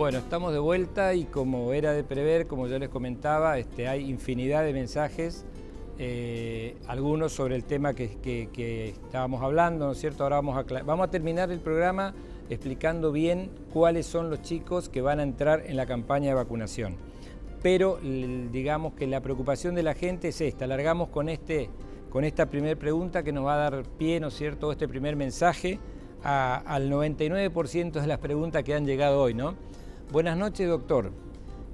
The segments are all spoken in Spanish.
Bueno, estamos de vuelta y como era de prever, como yo les comentaba, hay infinidad de mensajes, algunos sobre el tema que estábamos hablando, ¿no es cierto? Ahora vamos a terminar el programa explicando bien cuáles son los chicos que van a entrar en la campaña de vacunación. Pero digamos que la preocupación de la gente es esta. Largamos con esta primera pregunta que nos va a dar pie, ¿no es cierto?, este primer mensaje al 99% de las preguntas que han llegado hoy, ¿no? Buenas noches, doctor.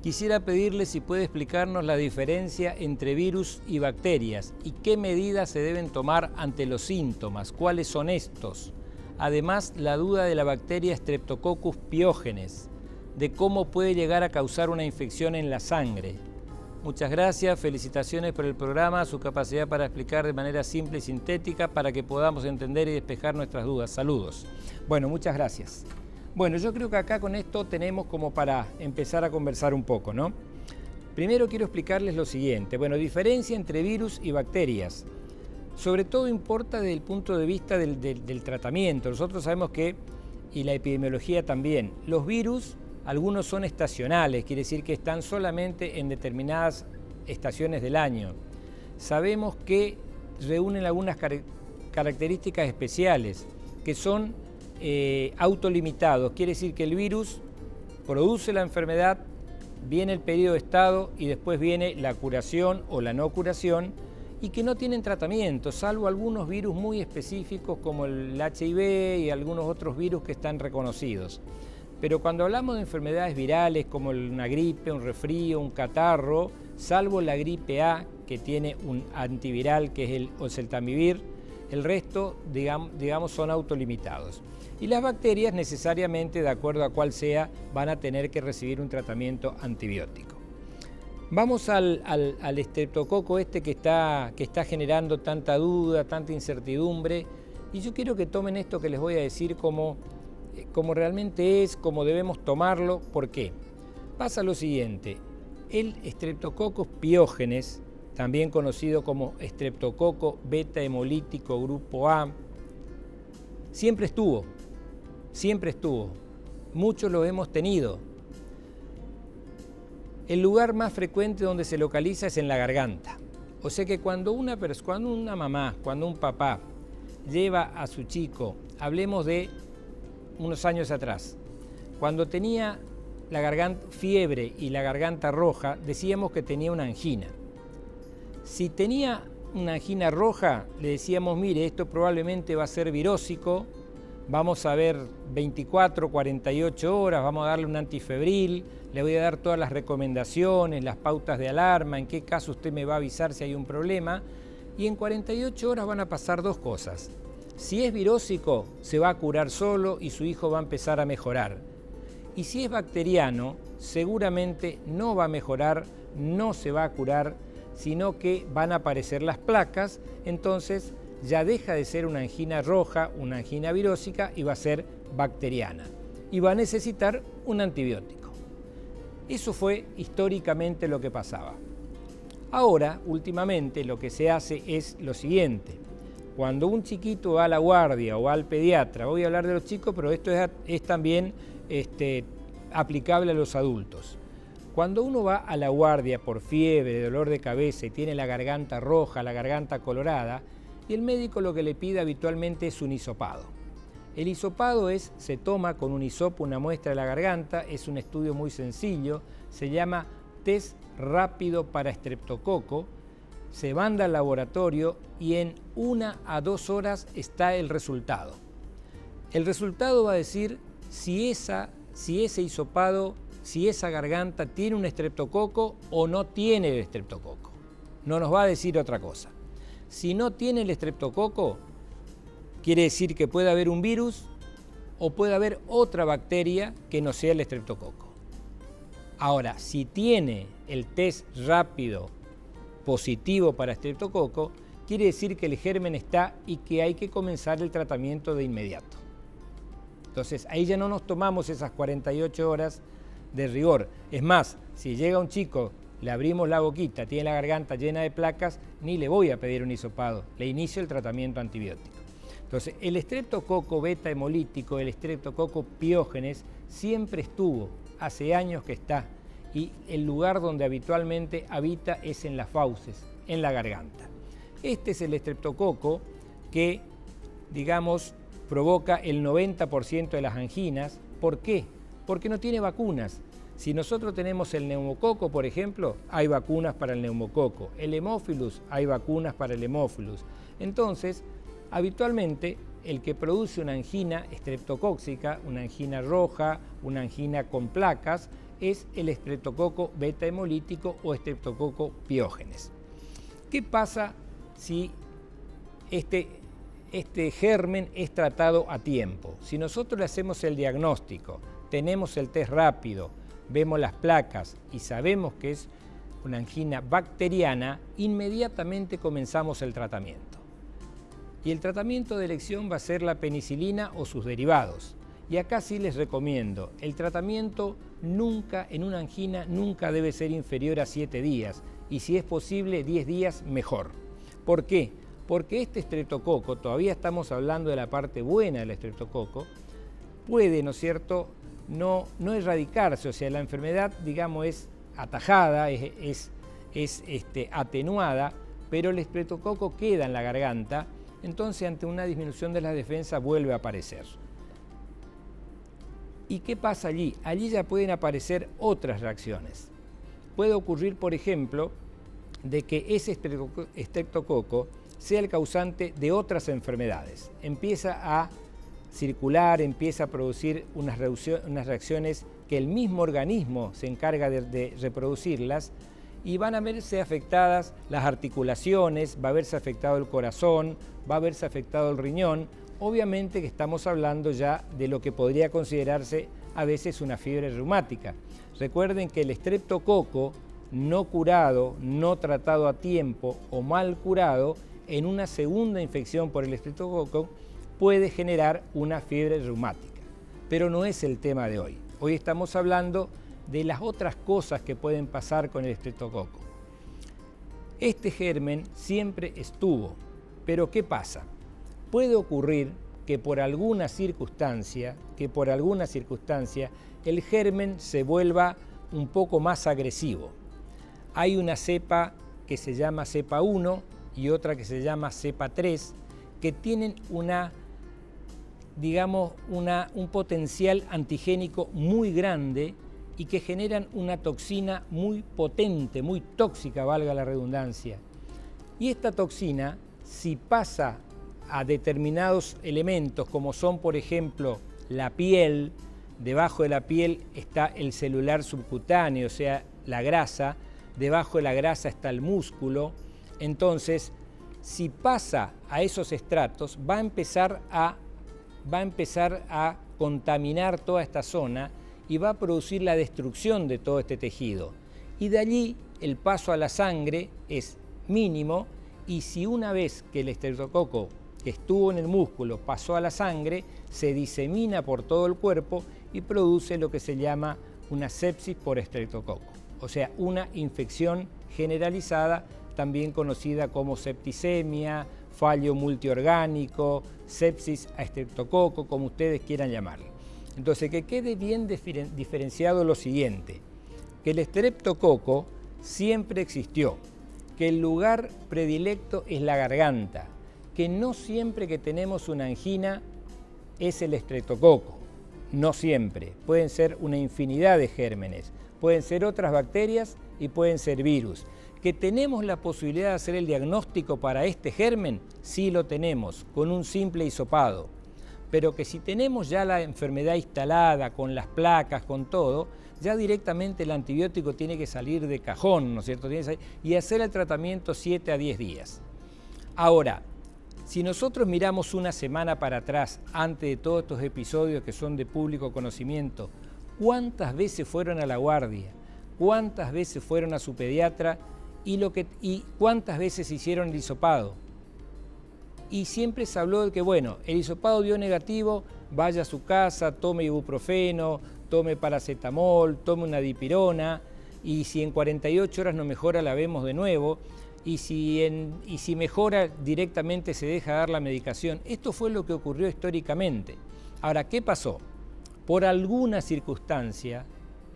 Quisiera pedirle si puede explicarnos la diferencia entre virus y bacterias y qué medidas se deben tomar ante los síntomas, cuáles son estos. Además, la duda de la bacteria Streptococcus pyogenes, de cómo puede llegar a causar una infección en la sangre. Muchas gracias, felicitaciones por el programa, su capacidad para explicar de manera simple y sintética para que podamos entender y despejar nuestras dudas. Saludos. Bueno, muchas gracias. Bueno, yo creo que acá con esto tenemos como para empezar a conversar un poco, ¿no? Primero quiero explicarles lo siguiente. Bueno, diferencia entre virus y bacterias. Sobre todo importa desde el punto de vista del tratamiento. Nosotros sabemos que, y la epidemiología también, los virus, algunos son estacionales, quiere decir que están solamente en determinadas estaciones del año. Sabemos que reúnen algunas características especiales, que son autolimitados, quiere decir que el virus produce la enfermedad, viene el periodo de estado y después viene la curación o la no curación, y que no tienen tratamiento, salvo algunos virus muy específicos como el HIV y algunos otros virus que están reconocidos. Pero cuando hablamos de enfermedades virales como una gripe, un resfrío, un catarro, salvo la gripe A, que tiene un antiviral que es el oseltamivir, el resto, digamos, son autolimitados. Y las bacterias necesariamente, de acuerdo a cuál sea, van a tener que recibir un tratamiento antibiótico. Vamos al estreptococo que está generando tanta duda, tanta incertidumbre, y yo quiero que tomen esto que les voy a decir como realmente es, como debemos tomarlo. ¿Por qué? Pasa lo siguiente, el Streptococcus pyogenes, también conocido como estreptococo beta hemolítico grupo A, siempre estuvo, muchos lo hemos tenido. El lugar más frecuente donde se localiza es en la garganta. O sea que cuando una mamá, cuando un papá lleva a su chico, hablemos de unos años atrás, cuando tenía la garganta, fiebre y la garganta roja, decíamos que tenía una angina. Si tenía una angina roja, le decíamos, mire, esto probablemente va a ser virósico, vamos a ver 24, 48 horas, vamos a darle un antifebril, le voy a dar todas las recomendaciones, las pautas de alarma, en qué caso usted me va a avisar si hay un problema, y en 48 horas van a pasar dos cosas. Si es virósico, se va a curar solo y su hijo va a empezar a mejorar. Y si es bacteriano, seguramente no va a mejorar, no se va a curar, sino que van a aparecer las placas, entonces ya deja de ser una angina roja, una angina virósica y va a ser bacteriana. Y va a necesitar un antibiótico. Eso fue históricamente lo que pasaba. Ahora, últimamente, lo que se hace es lo siguiente. Cuando un chiquito va a la guardia o va al pediatra, voy a hablar de los chicos, pero esto es también aplicable a los adultos. Cuando uno va a la guardia por fiebre, dolor de cabeza y tiene la garganta roja, la garganta colorada, y el médico lo que le pide habitualmente es un hisopado. El hisopado se toma con un hisopo una muestra de la garganta, es un estudio muy sencillo, se llama test rápido para estreptococo, se manda al laboratorio y en 1 a 2 horas está el resultado. El resultado va a decir si ese hisopado, si esa garganta tiene un estreptococo o no tiene el estreptococo. No nos va a decir otra cosa. Si no tiene el estreptococo, quiere decir que puede haber un virus o puede haber otra bacteria que no sea el estreptococo. Ahora, si tiene el test rápido positivo para estreptococo, quiere decir que el germen está y que hay que comenzar el tratamiento de inmediato. Entonces, ahí ya no nos tomamos esas 48 horas de rigor. Es más, si llega un chico, le abrimos la boquita, tiene la garganta llena de placas, ni le voy a pedir un hisopado, le inicio el tratamiento antibiótico. Entonces, el estreptococo beta hemolítico, el estreptococo pyogenes, siempre estuvo. hace años que está y el lugar donde habitualmente habita es en las fauces, en la garganta. Este es el estreptococo que, digamos, provoca el 90% de las anginas. ¿Por qué? Porque no tiene vacunas. Si nosotros tenemos el neumococo, por ejemplo, hay vacunas para el neumococo. El Haemophilus, hay vacunas para el Haemophilus. Entonces, habitualmente, el que produce una angina estreptocóxica, una angina roja, una angina con placas, es el estreptococo beta hemolítico o estreptococo piógenes. ¿Qué pasa si este germen es tratado a tiempo? Si nosotros le hacemos el diagnóstico, tenemos el test rápido, vemos las placas y sabemos que es una angina bacteriana, inmediatamente comenzamos el tratamiento. Y el tratamiento de elección va a ser la penicilina o sus derivados. Y acá sí les recomiendo, el tratamiento nunca, en una angina, nunca debe ser inferior a 7 días. Y si es posible, 10 días, mejor. ¿Por qué? Porque este estreptococo, todavía estamos hablando de la parte buena del estreptococo, puede, ¿no es cierto?, no erradicarse, o sea, la enfermedad, digamos, es atajada, es atenuada, pero el estreptococo queda en la garganta, entonces ante una disminución de la defensa vuelve a aparecer. ¿Y qué pasa allí? Allí ya pueden aparecer otras reacciones. Puede ocurrir, por ejemplo, de que ese estreptococo sea el causante de otras enfermedades. Empieza a circular, empieza a producir unas reacciones que el mismo organismo se encarga de reproducirlas y van a verse afectadas las articulaciones, va a verse afectado el corazón, va a verse afectado el riñón. Obviamente que estamos hablando ya de lo que podría considerarse a veces una fiebre reumática. Recuerden que el estreptococo no curado, no tratado a tiempo o mal curado, en una segunda infección por el estreptococo puede generar una fiebre reumática. Pero no es el tema de hoy. Hoy estamos hablando de las otras cosas que pueden pasar con el estreptococo. Este germen siempre estuvo, pero ¿qué pasa? Puede ocurrir que por alguna circunstancia el germen se vuelva un poco más agresivo. Hay una cepa que se llama cepa 1 y otra que se llama cepa 3 que tienen un potencial antigénico muy grande y que generan una toxina muy potente, muy tóxica, valga la redundancia. Y esta toxina, si pasa a determinados elementos, como son, por ejemplo, la piel, debajo de la piel está el celular subcutáneo, o sea, la grasa, debajo de la grasa está el músculo, entonces, si pasa a esos estratos, va a empezar a contaminar toda esta zona y va a producir la destrucción de todo este tejido. Y de allí el paso a la sangre es mínimo y si una vez que el estreptococo que estuvo en el músculo pasó a la sangre, se disemina por todo el cuerpo y produce lo que se llama una sepsis por estreptococo, o sea, una infección generalizada, también conocida como septicemia, fallo multiorgánico, sepsis a estreptococo, como ustedes quieran llamarlo. Entonces, que quede bien diferenciado lo siguiente, que el estreptococo siempre existió, que el lugar predilecto es la garganta, que no siempre que tenemos una angina es el estreptococo, no siempre, pueden ser una infinidad de gérmenes, pueden ser otras bacterias y pueden ser virus. ¿Que tenemos la posibilidad de hacer el diagnóstico para este germen? Sí lo tenemos, con un simple hisopado. Pero que si tenemos ya la enfermedad instalada, con las placas, con todo, ya directamente el antibiótico tiene que salir de cajón, ¿no es cierto? Y hacer el tratamiento 7 a 10 días. Ahora, si nosotros miramos una semana para atrás, antes de todos estos episodios que son de público conocimiento, ¿cuántas veces fueron a la guardia? ¿Cuántas veces fueron a su pediatra? ¿Y cuántas veces hicieron el hisopado? Y siempre se habló de que, bueno, el hisopado dio negativo, vaya a su casa, tome ibuprofeno, tome paracetamol, tome una dipirona, y si en 48 horas no mejora, la vemos de nuevo, y si mejora, directamente se deja dar la medicación. Esto fue lo que ocurrió históricamente. Ahora, ¿qué pasó? Por alguna circunstancia,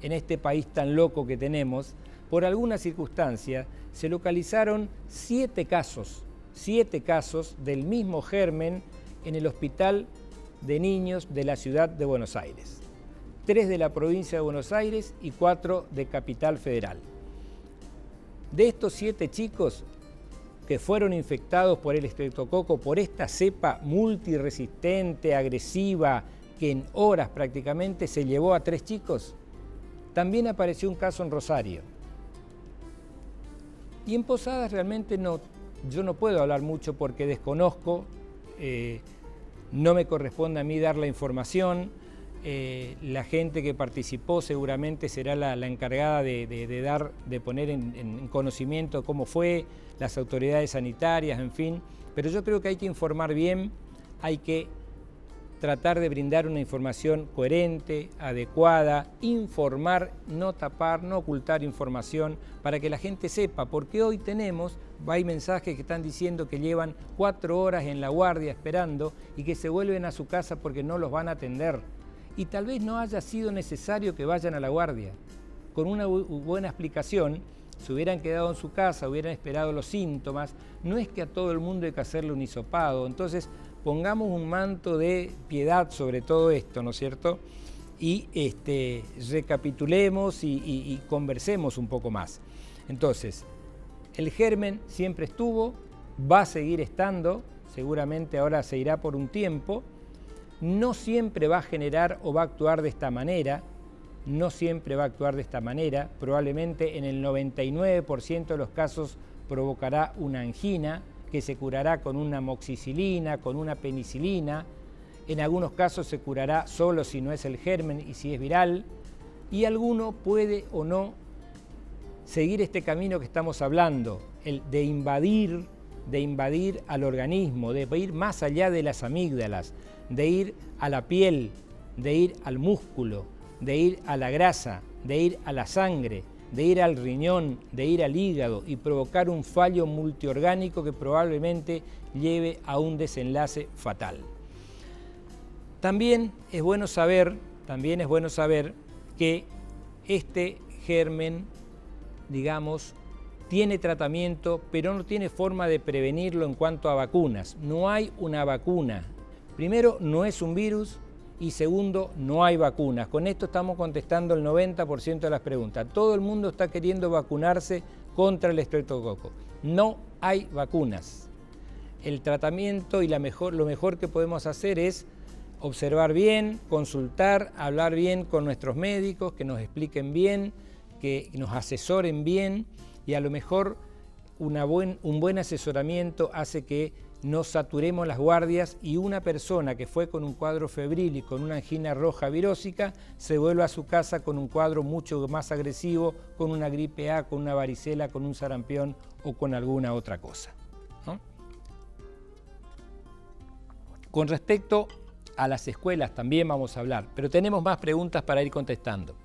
en este país tan loco que tenemos, por alguna circunstancia, se localizaron 7 casos del mismo germen en el Hospital de Niños de la Ciudad de Buenos Aires. 3 de la provincia de Buenos Aires y 4 de Capital Federal. De estos 7 chicos que fueron infectados por el estreptococo, por esta cepa multiresistente, agresiva, que en horas prácticamente se llevó a 3 chicos, también apareció un caso en Rosario. Y en Posadas realmente yo no puedo hablar mucho porque desconozco, no me corresponde a mí dar la información. La gente que participó seguramente será la encargada de poner en conocimiento cómo fue, las autoridades sanitarias, en fin. Pero yo creo que hay que informar bien, hay que tratar de brindar una información coherente, adecuada, informar, no tapar, no ocultar información, para que la gente sepa, porque hoy hay mensajes que están diciendo que llevan 4 horas en la guardia esperando y que se vuelven a su casa porque no los van a atender. Y tal vez no haya sido necesario que vayan a la guardia. Con una buena explicación, se hubieran quedado en su casa, hubieran esperado los síntomas. No es que a todo el mundo hay que hacerle un hisopado. Entonces, pongamos un manto de piedad sobre todo esto, ¿no es cierto? Y recapitulemos y conversemos un poco más. Entonces, el germen siempre estuvo, va a seguir estando, seguramente ahora se irá por un tiempo. No siempre va a generar o va a actuar de esta manera, probablemente en el 99% de los casos provocará una angina que se curará con una amoxicilina, con una penicilina. En algunos casos se curará solo si no es el germen y si es viral, y alguno puede o no seguir este camino que estamos hablando, el de invadir al organismo, de ir más allá de las amígdalas, de ir a la piel, de ir al músculo, de ir a la grasa, de ir a la sangre, de ir al riñón, de ir al hígado y provocar un fallo multiorgánico que probablemente lleve a un desenlace fatal. También es bueno saber que este germen, digamos, tiene tratamiento, pero no tiene forma de prevenirlo en cuanto a vacunas. No hay una vacuna. Primero, no es un virus, y segundo, no hay vacunas. Con esto estamos contestando el 90% de las preguntas. Todo el mundo está queriendo vacunarse contra el estreptococo. No hay vacunas. El tratamiento y lo mejor que podemos hacer es observar bien, consultar, hablar bien con nuestros médicos, que nos expliquen bien, que nos asesoren bien, y a lo mejor un buen asesoramiento hace que no saturemos las guardias y una persona que fue con un cuadro febril y con una angina roja virósica se vuelva a su casa con un cuadro mucho más agresivo, con una gripe A, con una varicela, con un sarampión o con alguna otra cosa, ¿no? Con respecto a las escuelas también vamos a hablar, pero tenemos más preguntas para ir contestando.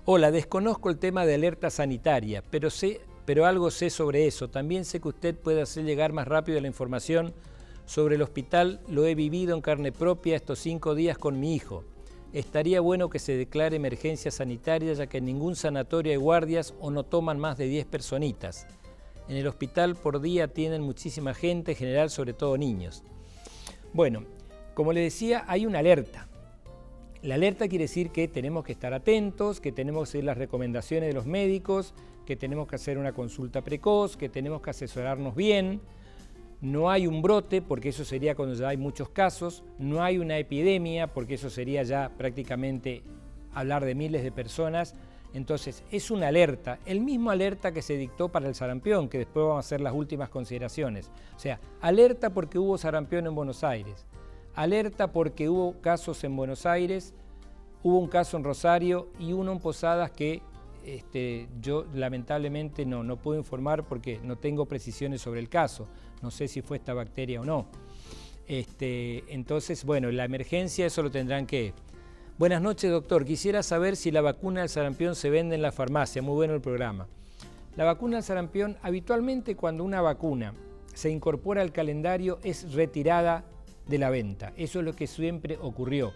Hola, desconozco el tema de alerta sanitaria, pero algo sé sobre eso. También sé que usted puede hacer llegar más rápido la información sobre el hospital. Lo he vivido en carne propia estos 5 días con mi hijo. Estaría bueno que se declare emergencia sanitaria, ya que en ningún sanatorio hay guardias o no toman más de 10 personitas. En el hospital por día tienen muchísima gente, en general sobre todo niños. Bueno, como le decía, hay una alerta. La alerta quiere decir que tenemos que estar atentos, que tenemos que seguir las recomendaciones de los médicos, que tenemos que hacer una consulta precoz, que tenemos que asesorarnos bien. No hay un brote, porque eso sería cuando ya hay muchos casos. No hay una epidemia, porque eso sería ya prácticamente hablar de miles de personas. Entonces, es una alerta, el mismo alerta que se dictó para el sarampión, que después vamos a hacer las últimas consideraciones. O sea, alerta porque hubo sarampión en Buenos Aires. Alerta porque hubo casos en Buenos Aires, hubo un caso en Rosario y uno en Posadas que yo lamentablemente no puedo informar porque no tengo precisiones sobre el caso. No sé si fue esta bacteria o no. Entonces, bueno, la emergencia eso lo tendrán que... Buenas noches, doctor. Quisiera saber si la vacuna del sarampión se vende en la farmacia. Muy bueno el programa. La vacuna del sarampión, habitualmente cuando una vacuna se incorpora al calendario es retirada de la venta. Eso es lo que siempre ocurrió.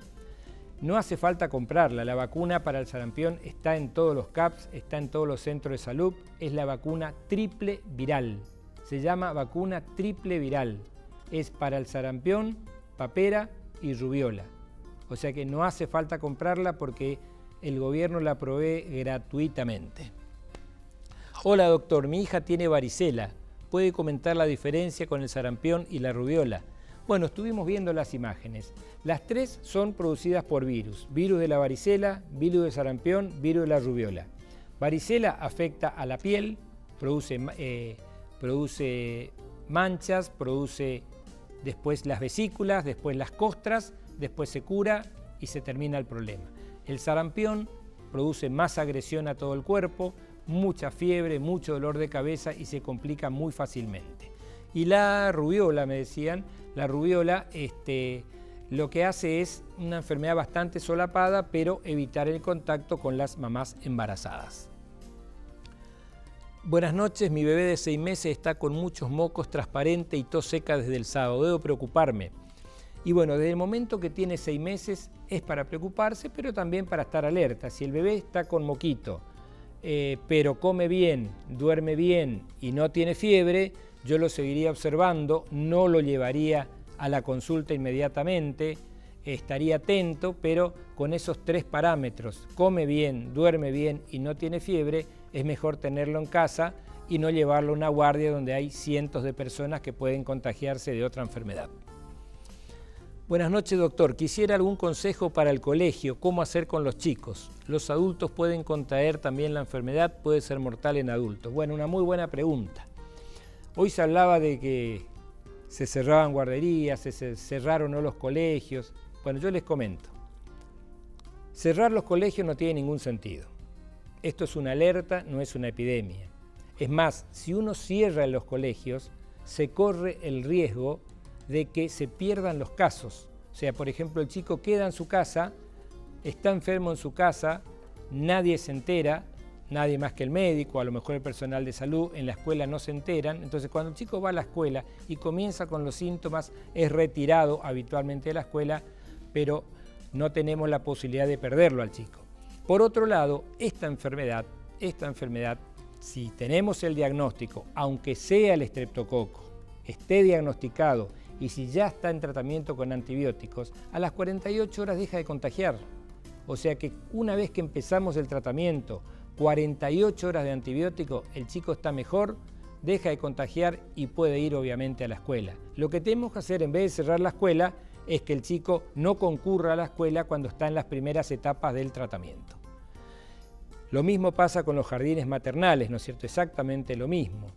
No hace falta comprarla, la vacuna para el sarampión está en todos los CAPS, está en todos los centros de salud, es la vacuna triple viral, se llama vacuna triple viral, es para el sarampión, papera y rubiola, o sea que no hace falta comprarla porque el gobierno la provee gratuitamente. Hola doctor, mi hija tiene varicela, ¿puede comentar la diferencia con el sarampión y la rubiola? Bueno, estuvimos viendo las imágenes. Las tres son producidas por virus. Virus de la varicela, virus del sarampión, virus de la rubiola. Varicela afecta a la piel, produce manchas, produce después las vesículas, después las costras, después se cura y se termina el problema. El sarampión produce más agresión a todo el cuerpo, mucha fiebre, mucho dolor de cabeza y se complica muy fácilmente. Y la rubiola, me decían, la rubiola lo que hace es una enfermedad bastante solapada, pero evitar el contacto con las mamás embarazadas. Buenas noches, mi bebé de 6 meses está con muchos mocos, transparente y tos seca desde el sábado. ¿Debo preocuparme? Y bueno, desde el momento que tiene 6 meses es para preocuparse, pero también para estar alerta. Si el bebé está con moquito, pero come bien, duerme bien y no tiene fiebre, yo lo seguiría observando, no lo llevaría a la consulta inmediatamente, estaría atento, pero con esos 3 parámetros, come bien, duerme bien y no tiene fiebre, es mejor tenerlo en casa y no llevarlo a una guardia donde hay cientos de personas que pueden contagiarse de otra enfermedad. Buenas noches, doctor. Quisiera algún consejo para el colegio, cómo hacer con los chicos. ¿Los adultos pueden contraer también la enfermedad? ¿Puede ser mortal en adultos? Bueno, una muy buena pregunta. Hoy se hablaba de que se cerraban guarderías, se cerraron ¿no? los colegios. Bueno, yo les comento. Cerrar los colegios no tiene ningún sentido. Esto es una alerta, no es una epidemia. Es más, si uno cierra los colegios, se corre el riesgo de que se pierdan los casos. O sea, por ejemplo, el chico queda en su casa, está enfermo en su casa, nadie se entera, nadie más que el médico, a lo mejor el personal de salud, en la escuela no se enteran. Entonces, cuando el chico va a la escuela y comienza con los síntomas, es retirado habitualmente de la escuela, pero no tenemos la posibilidad de perderlo al chico. Por otro lado, esta enfermedad, si tenemos el diagnóstico, aunque sea el estreptococo, esté diagnosticado y si ya está en tratamiento con antibióticos, a las 48 horas deja de contagiar. O sea que una vez que empezamos el tratamiento, 48 horas de antibiótico, el chico está mejor, deja de contagiar y puede ir obviamente a la escuela. Lo que tenemos que hacer en vez de cerrar la escuela es que el chico no concurra a la escuela cuando está en las primeras etapas del tratamiento. Lo mismo pasa con los jardines maternales, ¿no es cierto? Exactamente lo mismo.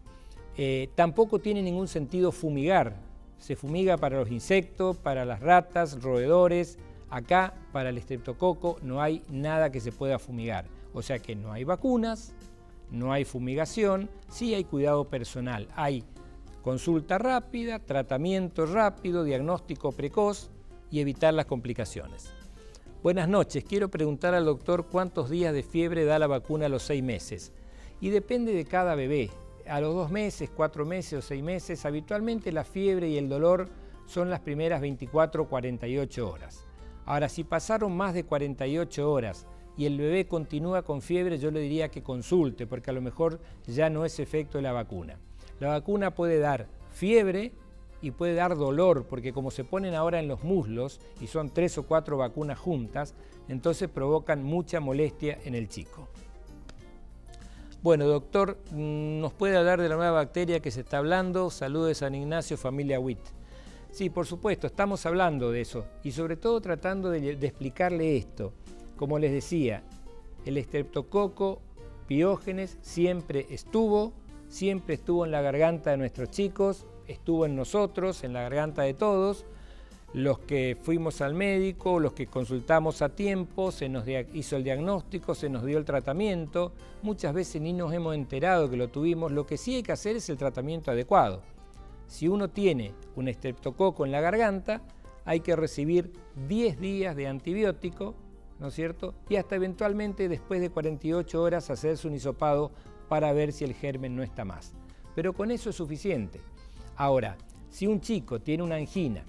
Tampoco tiene ningún sentido fumigar. Se fumiga para los insectos, para las ratas, roedores. Acá, para el estreptococo, no hay nada que se pueda fumigar. O sea que no hay vacunas, no hay fumigación, sí hay cuidado personal. Hay consulta rápida, tratamiento rápido, diagnóstico precoz y evitar las complicaciones. Buenas noches, quiero preguntar al doctor cuántos días de fiebre da la vacuna a los 6 meses. Y depende de cada bebé. A los 2 meses, 4 meses o 6 meses, habitualmente la fiebre y el dolor son las primeras 24 o 48 horas. Ahora, si pasaron más de 48 horas y el bebé continúa con fiebre, yo le diría que consulte, porque a lo mejor ya no es efecto de la vacuna. La vacuna puede dar fiebre y puede dar dolor, porque como se ponen ahora en los muslos y son 3 o 4 vacunas juntas, entonces provocan mucha molestia en el chico. Bueno, doctor, ¿nos puede hablar de la nueva bacteria que se está hablando? Saludos de San Ignacio, familia WIT. Sí, por supuesto, estamos hablando de eso y sobre todo tratando de explicarle esto. Como les decía, el estreptococo piógenes siempre estuvo en la garganta de nuestros chicos, estuvo en nosotros, en la garganta de todos. Los que fuimos al médico, los que consultamos a tiempo, se nos hizo el diagnóstico, se nos dio el tratamiento. Muchas veces ni nos hemos enterado que lo tuvimos. Lo que sí hay que hacer es el tratamiento adecuado. Si uno tiene un estreptococo en la garganta, hay que recibir 10 días de antibiótico, ¿no es cierto? Y hasta eventualmente después de 48 horas hacerse un hisopado para ver si el germen no está más. Pero con eso es suficiente. Ahora, si un chico tiene una angina,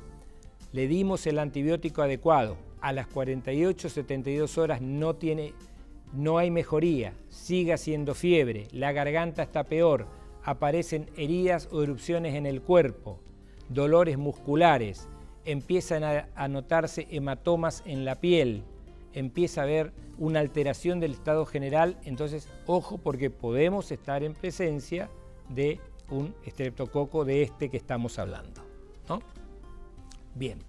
le dimos el antibiótico adecuado, a las 48, 72 horas no hay mejoría, sigue haciendo fiebre, la garganta está peor, aparecen heridas o erupciones en el cuerpo, dolores musculares, empiezan a notarse hematomas en la piel, empieza a haber una alteración del estado general, entonces ojo porque podemos estar en presencia de un estreptococo de este que estamos hablando, ¿no? Bien,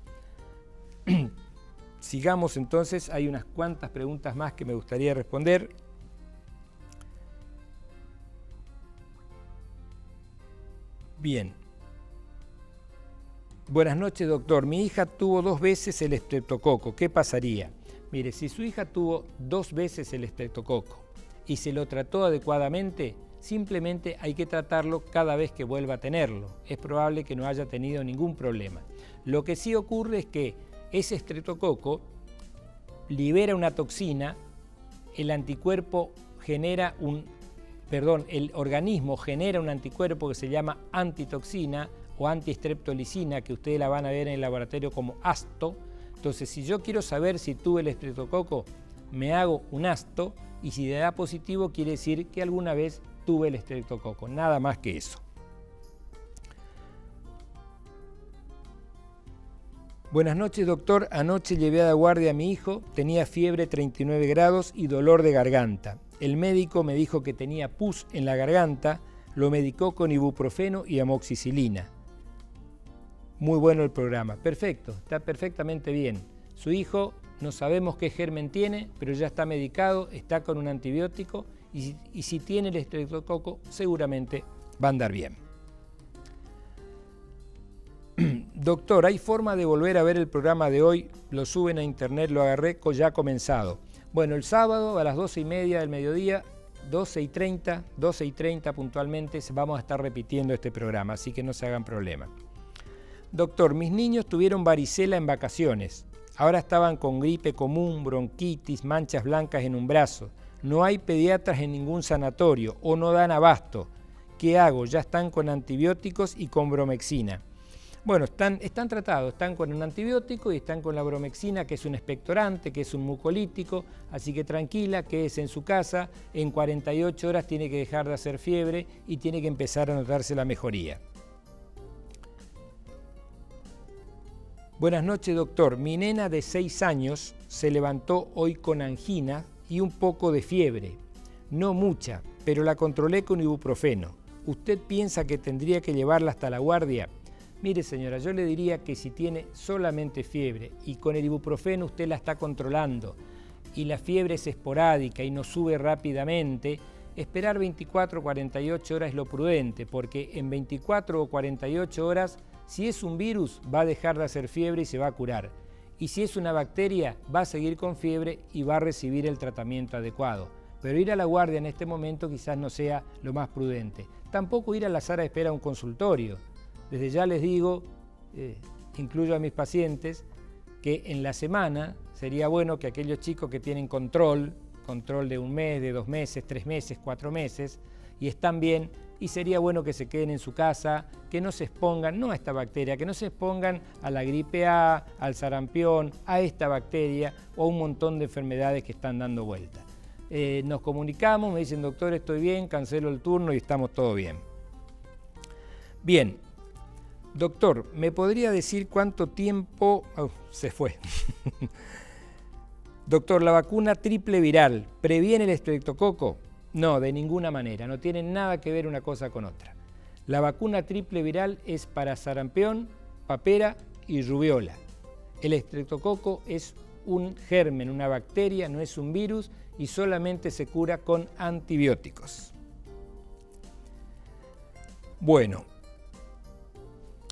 sigamos entonces, hay unas cuantas preguntas más que me gustaría responder. Bien. Buenas noches, doctor. Mi hija tuvo 2 veces el estreptococo. ¿Qué pasaría? Mire, si su hija tuvo 2 veces el estreptococo y se lo trató adecuadamente, simplemente hay que tratarlo cada vez que vuelva a tenerlo. Es probable que no haya tenido ningún problema. Lo que sí ocurre es que ese estreptococo libera una toxina, el organismo genera un anticuerpo que se llama antitoxina o antiestreptolicina, que ustedes la van a ver en el laboratorio como ASTO. Entonces, si yo quiero saber si tuve el estreptococo, me hago un ASTO y si da positivo quiere decir que alguna vez tuve el estreptococo, nada más que eso. Buenas noches, doctor. Anoche llevé a la guardia a mi hijo, tenía fiebre 39 grados y dolor de garganta. El médico me dijo que tenía pus en la garganta, lo medicó con ibuprofeno y amoxicilina. Muy bueno el programa. Perfecto, está perfectamente bien. Su hijo no sabemos qué germen tiene, pero ya está medicado, está con un antibiótico y si tiene el estreptococo seguramente va a andar bien. Doctor, ¿hay forma de volver a ver el programa de hoy? Lo suben a internet, lo agarré, ya comenzado. Bueno, el sábado a las 12:30 del mediodía, 12:30 puntualmente, vamos a estar repitiendo este programa, así que no se hagan problema. Doctor, mis niños tuvieron varicela en vacaciones. Ahora estaban con gripe común, bronquitis, manchas blancas en un brazo. No hay pediatras en ningún sanatorio o no dan abasto. ¿Qué hago? Ya están con antibióticos y con bromexina. Bueno, están tratados, están con un antibiótico y están con la bromexina, que es un expectorante, que es un mucolítico, así que tranquila, quédese en su casa, en 48 horas tiene que dejar de hacer fiebre y tiene que empezar a notarse la mejoría. Buenas noches, doctor. Mi nena de 6 años se levantó hoy con angina y un poco de fiebre. No mucha, pero la controlé con ibuprofeno. ¿Usted piensa que tendría que llevarla hasta la guardia? Mire, señora, yo le diría que si tiene solamente fiebre y con el ibuprofeno usted la está controlando y la fiebre es esporádica y no sube rápidamente, esperar 24 o 48 horas es lo prudente, porque en 24 o 48 horas, si es un virus, va a dejar de hacer fiebre y se va a curar. Y si es una bacteria, va a seguir con fiebre y va a recibir el tratamiento adecuado. Pero ir a la guardia en este momento quizás no sea lo más prudente. Tampoco ir a la sala de espera a un consultorio. Desde ya les digo, incluyo a mis pacientes, que en la semana sería bueno que aquellos chicos que tienen control de 1 mes, de 2 meses, 3 meses, 4 meses, y están bien, y sería bueno que se queden en su casa, que no se expongan, no a esta bacteria, que no se expongan a la gripe A, al sarampión, a esta bacteria o a un montón de enfermedades que están dando vuelta. Nos comunicamos, me dicen, doctor, estoy bien, cancelo el turno y estamos todo bien. Bien. Doctor, ¿me podría decir cuánto tiempo... se fue. Doctor, ¿la vacuna triple viral previene el estreptococo? No, de ninguna manera, no tiene nada que ver una cosa con otra. La vacuna triple viral es para sarampión, papera y rubiola. El estreptococo es un germen, una bacteria, no es un virus y solamente se cura con antibióticos. Bueno.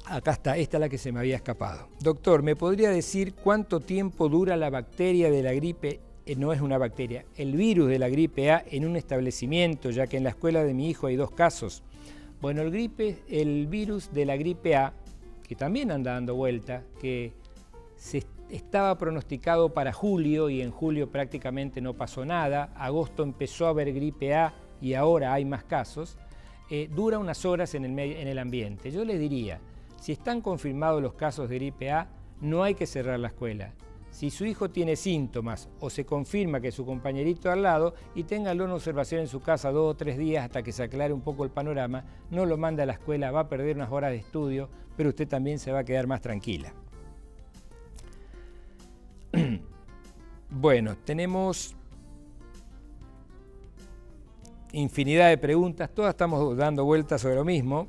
Acá está, esta es la que se me había escapado. Doctor, ¿me podría decir cuánto tiempo dura la bacteria de la gripe? No es una bacteria, el virus de la gripe A en un establecimiento, ya que en la escuela de mi hijo hay 2 casos. Bueno, el virus de la gripe A, que también anda dando vuelta, que estaba pronosticado para julio y en julio prácticamente no pasó nada, agosto empezó a haber gripe A y ahora hay más casos, dura unas horas en el ambiente. Yo les diría, si están confirmados los casos de gripe A, no hay que cerrar la escuela. Si su hijo tiene síntomas o se confirma que su compañerito al lado, y téngalo en observación en su casa 2 o 3 días hasta que se aclare un poco el panorama, no lo manda a la escuela, va a perder unas horas de estudio, pero usted también se va a quedar más tranquila. Bueno, tenemos infinidad de preguntas, todas estamos dando vueltas sobre lo mismo.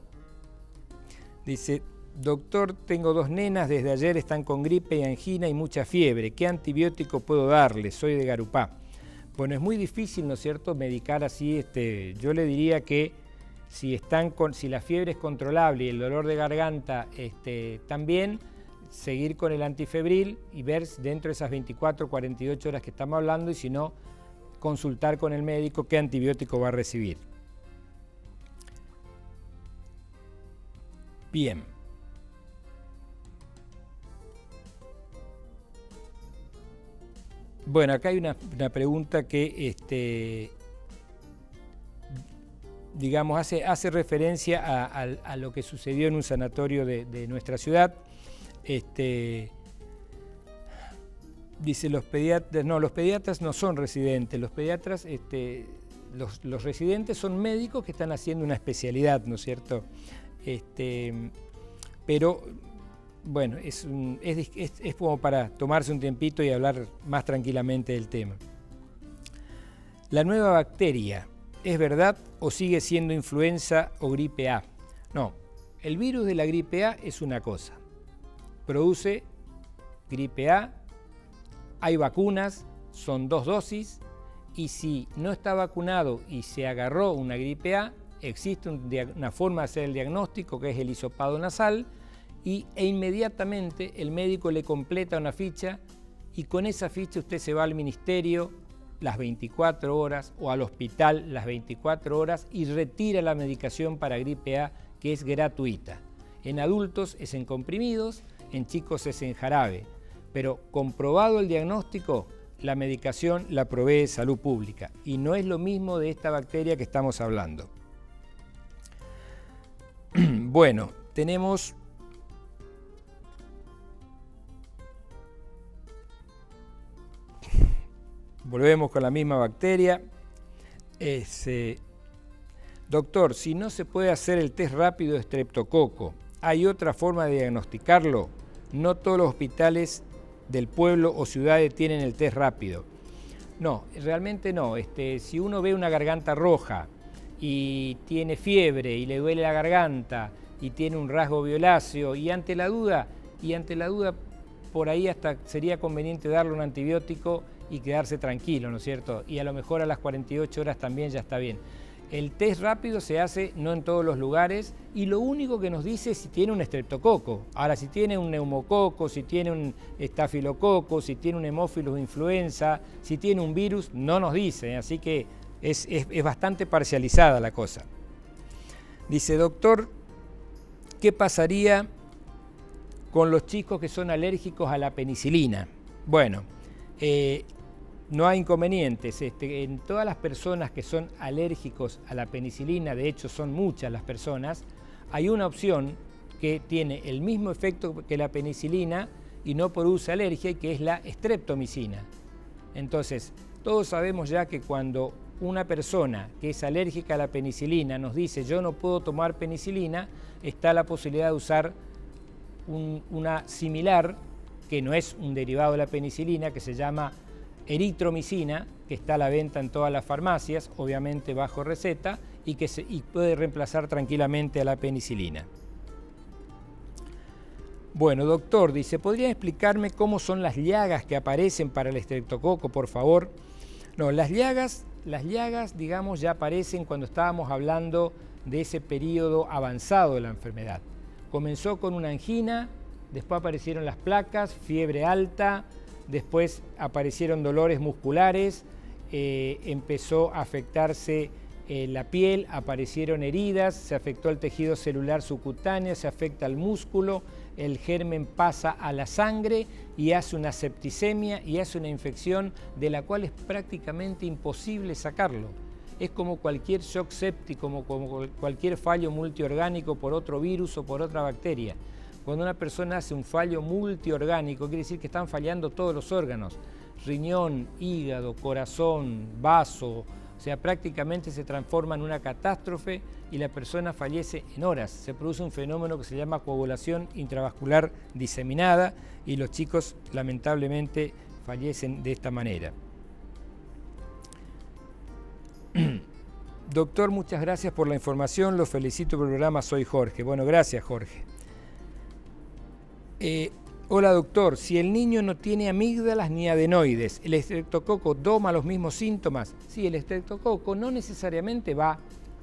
Dice: doctor, tengo 2 nenas, desde ayer están con gripe y angina y mucha fiebre. ¿Qué antibiótico puedo darles? Soy de Garupá. Bueno, es muy difícil, ¿no es cierto?, medicar así. Yo le diría que si la fiebre es controlable y el dolor de garganta también, seguir con el antifebril y ver dentro de esas 24 o 48 horas que estamos hablando, y si no, consultar con el médico qué antibiótico va a recibir. Bien. Bueno, acá hay una pregunta que digamos, hace referencia a lo que sucedió en un sanatorio de nuestra ciudad. Dice: los pediatras no son residentes, los pediatras, los residentes son médicos que están haciendo una especialidad, ¿no es cierto? Pero bueno, es como para tomarse un tiempito y hablar más tranquilamente del tema. La nueva bacteria, ¿es verdad o sigue siendo influenza o gripe A? No, el virus de la gripe A es una cosa, produce gripe A, hay vacunas, son 2 dosis, y si no está vacunado y se agarró una gripe A, existe una forma de hacer el diagnóstico, que es el hisopado nasal, e inmediatamente el médico le completa una ficha, y con esa ficha usted se va al ministerio las 24 horas o al hospital las 24 horas y retira la medicación para gripe A, que es gratuita. En adultos es en comprimidos, en chicos es en jarabe, pero comprobado el diagnóstico, la medicación la provee Salud Pública, y no es lo mismo de esta bacteria que estamos hablando. Bueno, tenemos volvemos con la misma bacteria. Doctor, si no se puede hacer el test rápido de estreptococo, ¿hay otra forma de diagnosticarlo? No todos los hospitales del pueblo o ciudades tienen el test rápido. No, realmente no. Si uno ve una garganta roja y tiene fiebre y le duele la garganta y tiene un rasgo violáceo, y ante la duda por ahí hasta sería conveniente darle un antibiótico y quedarse tranquilo, ¿no es cierto? Y a lo mejor a las 48 horas también ya está bien. El test rápido se hace no en todos los lugares, y lo único que nos dice es si tiene un estreptococo. Ahora, si tiene un neumococo, si tiene un estafilococo, si tiene un hemófilus influenza, si tiene un virus, no nos dice, así que es bastante parcializada la cosa. Dice: doctor, ¿qué pasaría con los chicos que son alérgicos a la penicilina? Bueno, no hay inconvenientes. En todas las personas que son alérgicos a la penicilina, de hecho son muchas las personas, hay una opción que tiene el mismo efecto que la penicilina y no produce alergia, y que es la streptomicina. Entonces, todos sabemos ya que cuando una persona que es alérgica a la penicilina nos dice yo no puedo tomar penicilina, está la posibilidad de usar una similar, que no es un derivado de la penicilina, que se llama eritromicina, que está a la venta en todas las farmacias, obviamente bajo receta, y puede reemplazar tranquilamente a la penicilina. Bueno, doctor, dice, ¿podría explicarme cómo son las llagas que aparecen para el estreptococo, por favor? No, las llagas, digamos, ya aparecen cuando estábamos hablando de ese periodo avanzado de la enfermedad. Comenzó con una angina, después aparecieron las placas, fiebre alta, después aparecieron dolores musculares, empezó a afectarse la piel, aparecieron heridas, se afectó el tejido celular subcutáneo, se afecta el músculo, el germen pasa a la sangre y hace una septicemia y hace una infección de la cual es prácticamente imposible sacarlo. Es como cualquier shock séptico, como cualquier fallo multiorgánico por otro virus o por otra bacteria. Cuando una persona hace un fallo multiorgánico, quiere decir que están fallando todos los órganos, riñón, hígado, corazón, vaso, o sea, prácticamente se transforma en una catástrofe y la persona fallece en horas. Se produce un fenómeno que se llama coagulación intravascular diseminada y los chicos lamentablemente fallecen de esta manera. Doctor, muchas gracias por la información, lo felicito por el programa, soy Jorge. Bueno, gracias Jorge. Hola doctor, si el niño no tiene amígdalas ni adenoides, ¿el estreptococo doma los mismos síntomas? Sí, el estreptococo no necesariamente va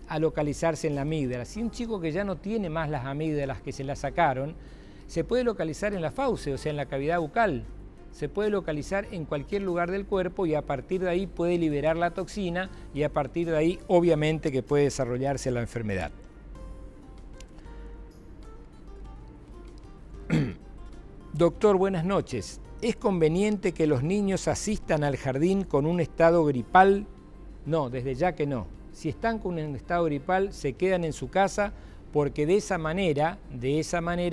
a localizarse en la amígdala. Si un chico que ya no tiene más las amígdalas que se las sacaron, se puede localizar en la fauce, o sea, en la cavidad bucal. Se puede localizar en cualquier lugar del cuerpo y a partir de ahí puede liberar la toxina y a partir de ahí obviamente que puede desarrollarse la enfermedad. Doctor, buenas noches. ¿Es conveniente que los niños asistan al jardín con un estado gripal? No, desde ya que no. Si están con un estado gripal, se quedan en su casa porque de esa manera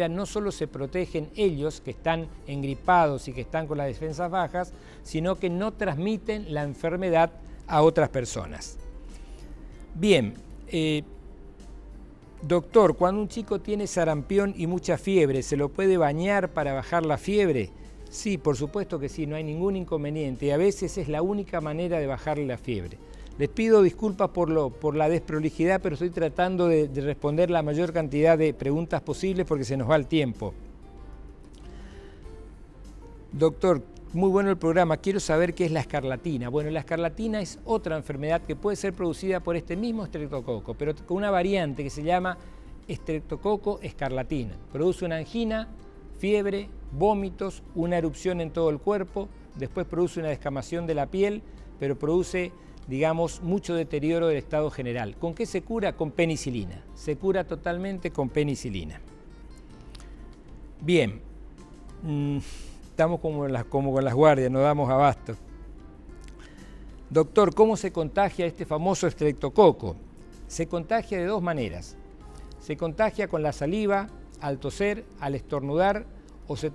no solo se protegen ellos que están engripados y que están con las defensas bajas, sino que no transmiten la enfermedad a otras personas. Bien, doctor, cuando un chico tiene sarampión y mucha fiebre, ¿se lo puede bañar para bajar la fiebre? Sí, por supuesto que sí, no hay ningún inconveniente y a veces es la única manera de bajarle la fiebre. Les pido disculpas por la desprolijidad, pero estoy tratando de responder la mayor cantidad de preguntas posibles porque se nos va el tiempo. Doctor, muy bueno el programa. Quiero saber qué es la escarlatina. Bueno, la escarlatina es otra enfermedad que puede ser producida por este mismo estreptococo, pero con una variante que se llama estreptococo escarlatina. Produce una angina, fiebre, vómitos, una erupción en todo el cuerpo, después produce una descamación de la piel, pero produce, digamos, mucho deterioro del estado general. ¿Con qué se cura? Con penicilina. Se cura totalmente con penicilina. Bien, estamos como con las guardias, no damos abasto. Doctor, ¿cómo se contagia este famoso estreptococo? Se contagia de dos maneras. Se contagia con la saliva, al toser, al estornudar, o se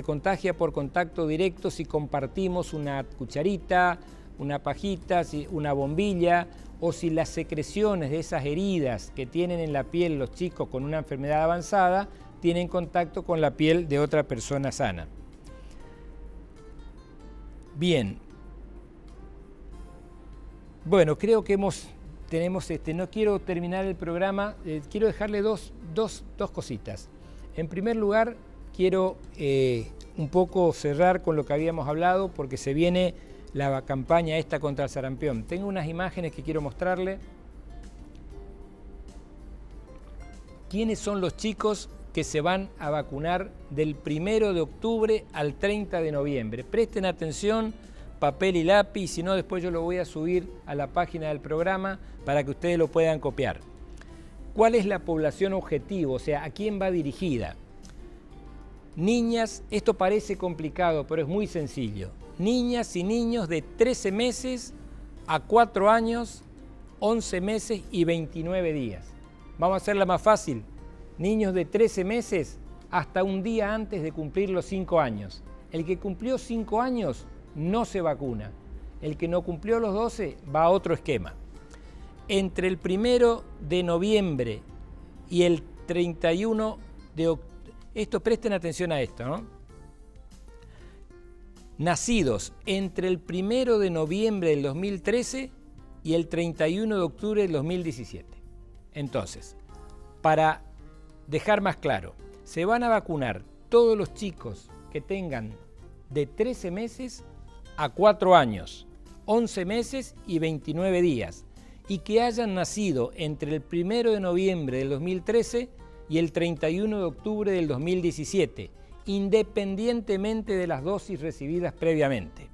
contagia por contacto directo si compartimos una cucharita, una pajita, una bombilla, o si las secreciones de esas heridas que tienen en la piel los chicos con una enfermedad avanzada tienen contacto con la piel de otra persona sana. Bien. Bueno, creo que tenemos no quiero terminar el programa, quiero dejarle dos cositas. En primer lugar, quiero un poco cerrar con lo que habíamos hablado porque se viene la campaña esta contra el sarampión. Tengo unas imágenes que quiero mostrarle. ¿Quiénes son los chicos que se van a vacunar del 1 de octubre al 30 de noviembre? Presten atención, papel y lápiz, si no después yo lo voy a subir a la página del programa para que ustedes lo puedan copiar. ¿Cuál es la población objetivo? O sea, ¿a quién va dirigida? Niñas, esto parece complicado, pero es muy sencillo. Niñas y niños de 13 meses a 4 años, 11 meses y 29 días. Vamos a hacerla más fácil. Niños de 13 meses hasta un día antes de cumplir los 5 años. El que cumplió 5 años no se vacuna. El que no cumplió los 12 va a otro esquema. Entre el 1 de noviembre y el 31 de octubre, presten atención a esto, ¿no? Nacidos entre el 1 de noviembre del 2013 y el 31 de octubre del 2017. Entonces, para dejar más claro, se van a vacunar todos los chicos que tengan de 13 meses a 4 años, 11 meses y 29 días, y que hayan nacido entre el 1 de noviembre del 2013 y el 31 de octubre del 2017, independientemente de las dosis recibidas previamente.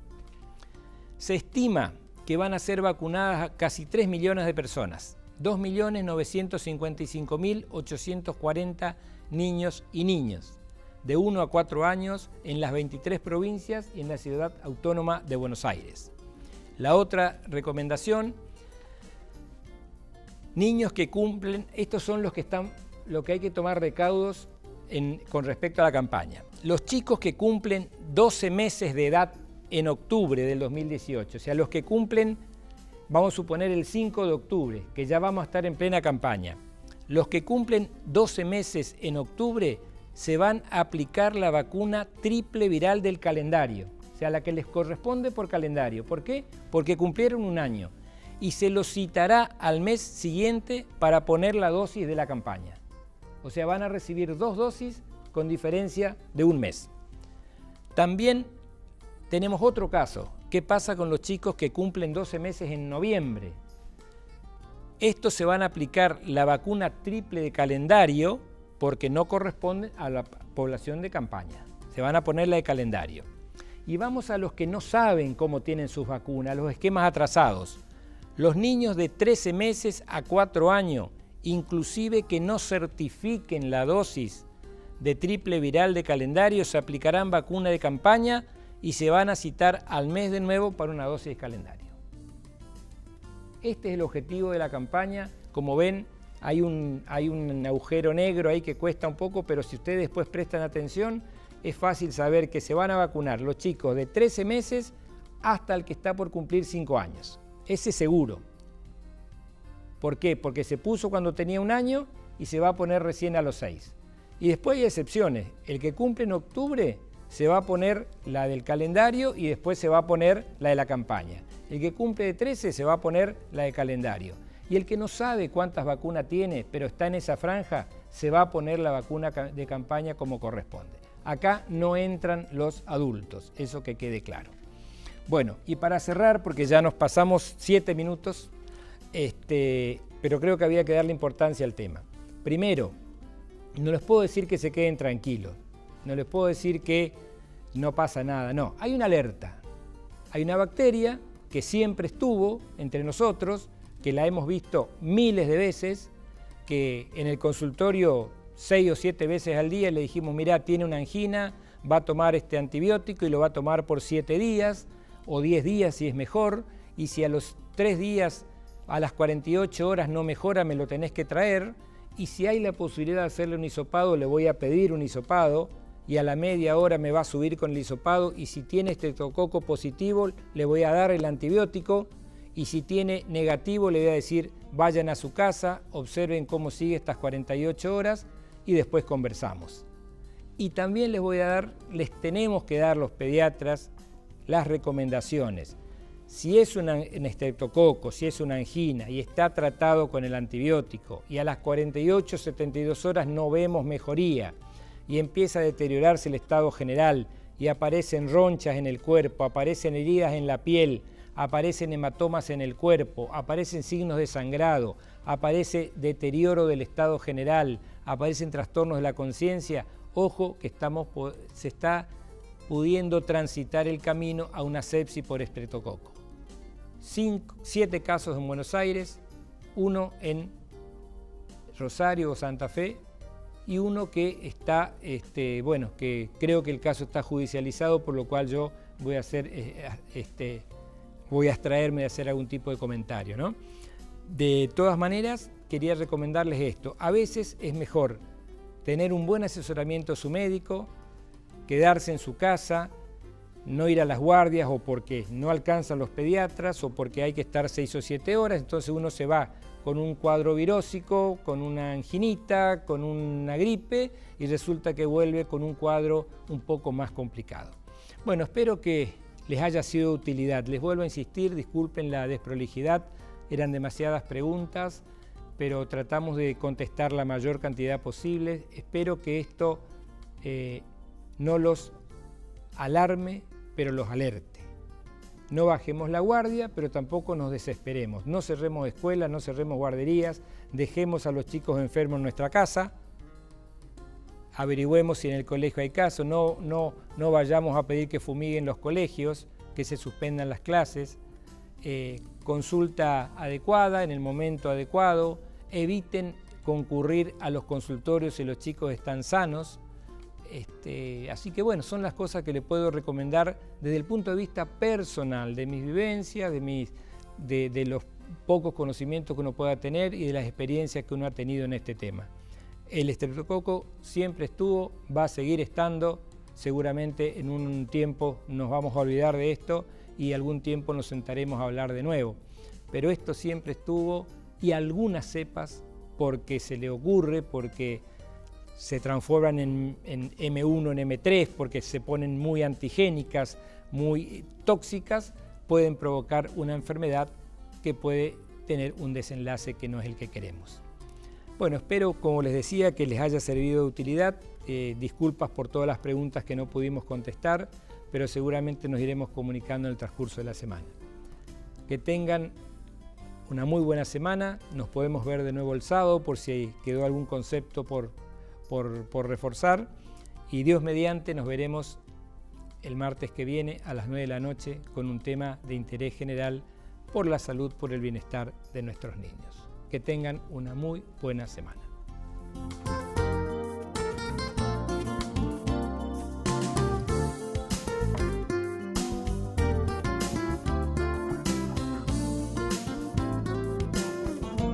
Se estima que van a ser vacunadas casi 3 millones de personas, 2.955.840 niños y niñas, de 1 a 4 años en las 23 provincias y en la Ciudad Autónoma de Buenos Aires. La otra recomendación, niños que cumplen, estos son los que hay que tomar recaudos con respecto a la campaña. Los chicos que cumplen 12 meses de edad en octubre del 2018, o sea, los que cumplen, vamos a suponer el 5 de octubre, que ya vamos a estar en plena campaña. Los que cumplen 12 meses en octubre se van a aplicar la vacuna triple viral del calendario, o sea, la que les corresponde por calendario. ¿Por qué? Porque cumplieron un año y se los citará al mes siguiente para poner la dosis de la campaña. O sea, van a recibir 2 dosis con diferencia de un mes. También tenemos otro caso. ¿Qué pasa con los chicos que cumplen 12 meses en noviembre? Estos se van a aplicar la vacuna triple de calendario porque no corresponde a la población de campaña. Se van a poner la de calendario. Y vamos a los que no saben cómo tienen sus vacunas, los esquemas atrasados. Los niños de 13 meses a 4 años, inclusive que no certifiquen la dosis de triple viral de calendario, se aplicarán vacuna de campaña y se van a citar al mes de nuevo para una dosis de calendario. Este es el objetivo de la campaña. Como ven, hay un agujero negro ahí que cuesta un poco, pero si ustedes después prestan atención, es fácil saber que se van a vacunar los chicos de 13 meses hasta el que está por cumplir 5 años. Ese seguro. ¿Por qué? Porque se puso cuando tenía 1 año y se va a poner recién a los 6. Y después hay excepciones. El que cumple en octubre se va a poner la del calendario y después se va a poner la de la campaña. El que cumple de 13 se va a poner la de calendario. Y el que no sabe cuántas vacunas tiene, pero está en esa franja, se va a poner la vacuna de campaña como corresponde. Acá no entran los adultos, eso que quede claro. Bueno, y para cerrar, porque ya nos pasamos 7 minutos, pero creo que había que darle importancia al tema. Primero, no les puedo decir que se queden tranquilos, no les puedo decir que no pasa nada, no, hay una alerta. Hay una bacteria que siempre estuvo entre nosotros, que la hemos visto miles de veces, que en el consultorio 6 o 7 veces al día le dijimos, mirá, tiene una angina, va a tomar este antibiótico y lo va a tomar por 7 días o 10 días si es mejor, y si a los 3 días, a las 48 horas no mejora, me lo tenés que traer, y si hay la posibilidad de hacerle un hisopado, le voy a pedir un hisopado, y a la media hora me va a subir con el hisopado, y si tiene estreptococo positivo, le voy a dar el antibiótico, y si tiene negativo, le voy a decir, vayan a su casa, observen cómo sigue estas 48 horas, y después conversamos. Y también les tenemos que dar los pediatras las recomendaciones. Si es un estreptococo, si es una angina y está tratado con el antibiótico y a las 48, 72 horas no vemos mejoría y empieza a deteriorarse el estado general y aparecen ronchas en el cuerpo, aparecen heridas en la piel, aparecen hematomas en el cuerpo, aparecen signos de sangrado, aparece deterioro del estado general, aparecen trastornos de la conciencia, ojo que se está pudiendo transitar el camino a una sepsis por estreptococo. 7 casos en Buenos Aires, 1 en Rosario o Santa Fe y 1 que está, que creo que el caso está judicializado, por lo cual yo voy a abstraerme de hacer algún tipo de comentario, ¿no? De todas maneras, quería recomendarles esto. A veces es mejor tener un buen asesoramiento de su médico, quedarse en su casa, no ir a las guardias o porque no alcanzan los pediatras o porque hay que estar 6 o 7 horas, entonces uno se va con un cuadro virósico, con una anginita, con una gripe y resulta que vuelve con un cuadro un poco más complicado. Bueno, espero que les haya sido de utilidad. Les vuelvo a insistir, disculpen la desprolijidad, eran demasiadas preguntas, pero tratamos de contestar la mayor cantidad posible. Espero que esto no los alarme, pero los alerte. No bajemos la guardia, pero tampoco nos desesperemos. No cerremos escuelas, no cerremos guarderías, dejemos a los chicos enfermos en nuestra casa, averigüemos si en el colegio hay casos, no vayamos a pedir que fumiguen los colegios, que se suspendan las clases, consulta adecuada en el momento adecuado, eviten concurrir a los consultorios si los chicos están sanos. Así que bueno, son las cosas que le puedo recomendar desde el punto de vista personal, de mis vivencias, de los pocos conocimientos que uno pueda tener y de las experiencias que uno ha tenido en este tema. El estreptococo siempre estuvo, va a seguir estando, seguramente en un tiempo nos vamos a olvidar de esto y algún tiempo nos sentaremos a hablar de nuevo. Pero esto siempre estuvo y algunas cepas, porque se le ocurre, porque se transforman en M1, en M3, porque se ponen muy antigénicas, muy tóxicas, pueden provocar una enfermedad que puede tener un desenlace que no es el que queremos. Bueno, espero, como les decía, que les haya servido de utilidad. Disculpas por todas las preguntas que no pudimos contestar, pero seguramente nos iremos comunicando en el transcurso de la semana. Que tengan una muy buena semana. Nos podemos ver de nuevo el sábado por si quedó algún concepto por reforzar. Y Dios mediante, nos veremos el martes que viene a las 9 de la noche con un tema de interés general por la salud, por el bienestar de nuestros niños. Que tengan una muy buena semana.